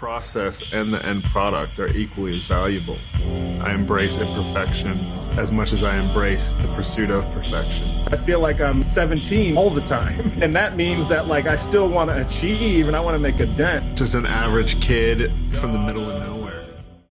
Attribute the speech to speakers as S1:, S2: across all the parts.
S1: process and the end product are equally as valuable. I embrace imperfection as much as I embrace the pursuit of perfection.
S2: I feel like I'm 17 all the time, and that means that like I still want to achieve and I want to make a dent.
S1: Just an average kid from the middle of nowhere.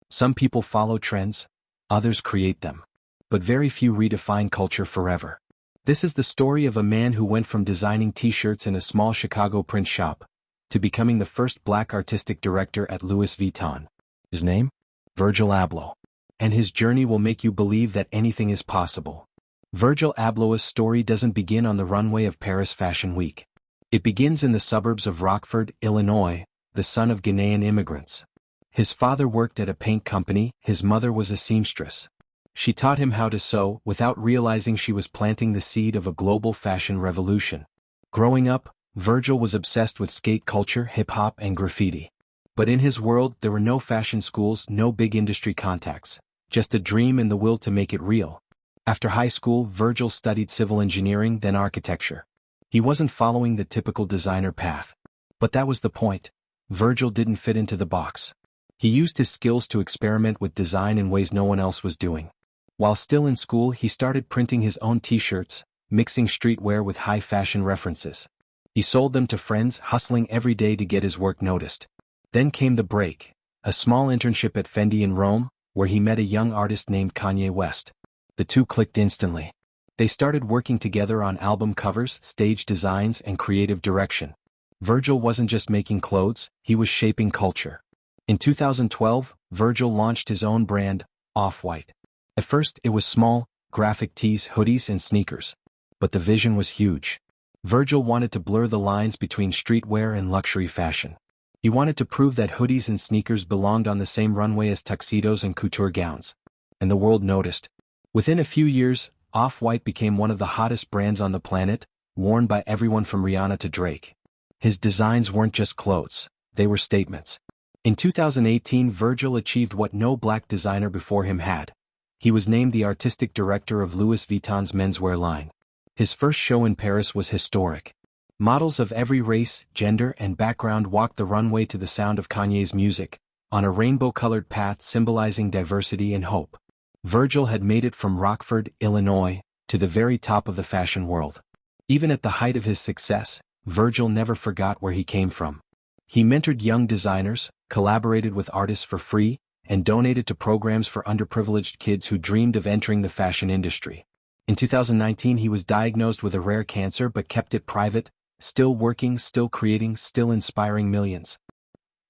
S3: Some people follow trends, others create them. But very few redefine culture forever. This is the story of a man who went from designing t-shirts in a small Chicago print shop to becoming the first black artistic director at Louis Vuitton. His name? Virgil Abloh. And his journey will make you believe that anything is possible. Virgil Abloh's story doesn't begin on the runway of Paris Fashion Week. It begins in the suburbs of Rockford, Illinois, the son of Ghanaian immigrants. His father worked at a paint company, his mother was a seamstress. She taught him how to sew without realizing she was planting the seed of a global fashion revolution. Growing up, Virgil was obsessed with skate culture, hip-hop, and graffiti. But in his world, there were no fashion schools, no big industry contacts, just a dream and the will to make it real. After high school, Virgil studied civil engineering, then architecture. He wasn't following the typical designer path. But that was the point. Virgil didn't fit into the box. He used his skills to experiment with design in ways no one else was doing. While still in school, he started printing his own t-shirts, mixing streetwear with high fashion references. He sold them to friends, hustling every day to get his work noticed. Then came the break, a small internship at Fendi in Rome, where he met a young artist named Kanye West. The two clicked instantly. They started working together on album covers, stage designs, and creative direction. Virgil wasn't just making clothes, he was shaping culture. In 2012, Virgil launched his own brand, Off-White. At first, it was small, graphic tees, hoodies, and sneakers. But the vision was huge. Virgil wanted to blur the lines between streetwear and luxury fashion. He wanted to prove that hoodies and sneakers belonged on the same runway as tuxedos and couture gowns. And the world noticed. Within a few years, Off-White became one of the hottest brands on the planet, worn by everyone from Rihanna to Drake. His designs weren't just clothes, they were statements. In 2018, Virgil achieved what no black designer before him had. He was named the artistic director of Louis Vuitton's menswear line. His first show in Paris was historic. Models of every race, gender, and background walked the runway to the sound of Kanye's music, on a rainbow-colored path symbolizing diversity and hope. Virgil had made it from Rockford, Illinois, to the very top of the fashion world. Even at the height of his success, Virgil never forgot where he came from. He mentored young designers, collaborated with artists for free, and donated to programs for underprivileged kids who dreamed of entering the fashion industry. In 2019, he was diagnosed with a rare cancer but kept it private, still working, still creating, still inspiring millions.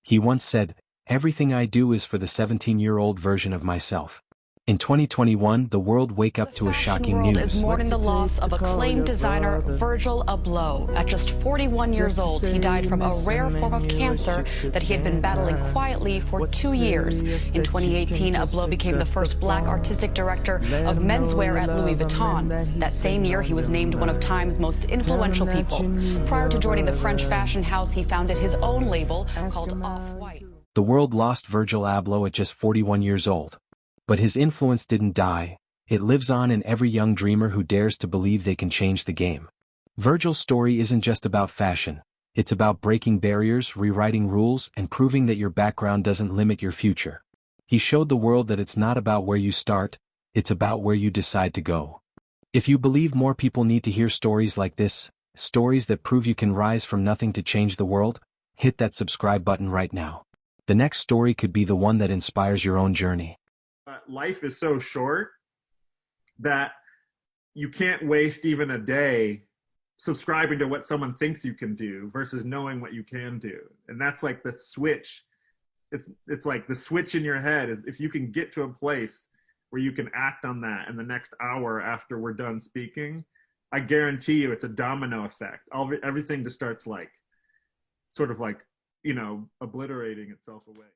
S3: He once said, "Everything I do is for the 17-year-old version of myself." In 2021, the world wake up to a shocking news.
S4: The world is mourning the loss of acclaimed designer Virgil Abloh. At just 41 years old, he died from a rare form of cancer that he had been battling quietly for 2 years. In 2018, Abloh became the first black artistic director of menswear at Louis Vuitton. That same year, he was named one of Time's most influential people. Prior to joining the French fashion house, he founded his own label called Off-White.
S3: The world lost Virgil Abloh at just 41 years old. But his influence didn't die. It lives on in every young dreamer who dares to believe they can change the game. Virgil's story isn't just about fashion. It's about breaking barriers, rewriting rules, and proving that your background doesn't limit your future. He showed the world that it's not about where you start, it's about where you decide to go. If you believe more people need to hear stories like this, stories that prove you can rise from nothing to change the world, hit that subscribe button right now. The next story could be the one that inspires your own journey.
S2: Life is so short that you can't waste even a day subscribing to what someone thinks you can do versus knowing what you can do. And that's like the switch. It's like the switch in your head is if you can get to a place where you can act on that in the next hour after we're done speaking, I guarantee you it's a domino effect. Everything just starts like, sort of like, obliterating itself away.